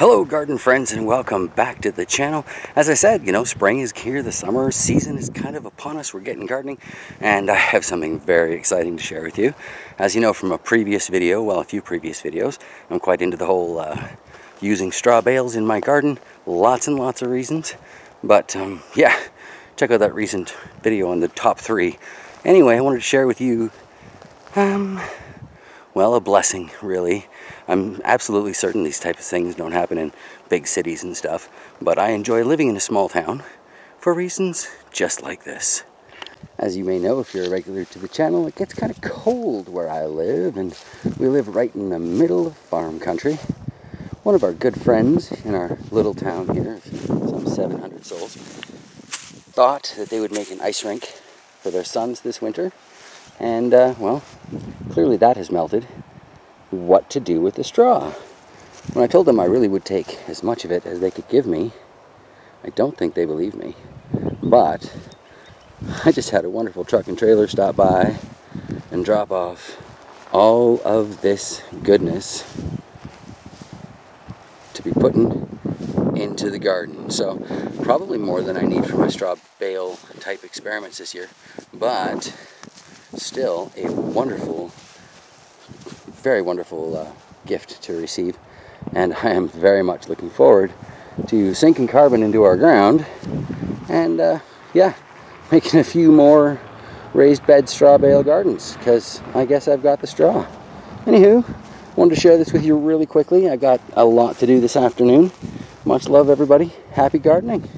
Hello garden friends, and welcome back to the channel. As I said, spring is here, the summer season is kind of upon us, we're getting gardening, and I have something very exciting to share with you. As you know from a previous video, well, a few previous videos, I'm quite into the whole using straw bales in my garden. Lots and lots of reasons, but yeah, check out that recent video on the top 3. Anyway, I wanted to share with you well, a blessing, really. I'm absolutely certain these types of things don't happen in big cities and stuff, but I enjoy living in a small town for reasons just like this. As you may know, if you're a regular to the channel, it gets kind of cold where I live, and we live right in the middle of farm country. One of our good friends in our little town here, some 700 souls, thought that they would make an ice rink for their sons this winter, and well, clearly that has melted. What to do with the straw? When I told them I really would take as much of it as they could give me, I don't think they believed me. But I just had a wonderful truck and trailer stop by and drop off all of this goodness to be putting into the garden. So probably more than I need for my straw bale type experiments this year, but still a wonderful, very wonderful gift to receive, and I am very much looking forward to sinking carbon into our ground and yeah, making a few more raised bed straw bale gardens, because I guess I've got the straw. Anywho, wanted to share this with you really quickly. I've got a lot to do this afternoon. Much love, everybody. Happy gardening.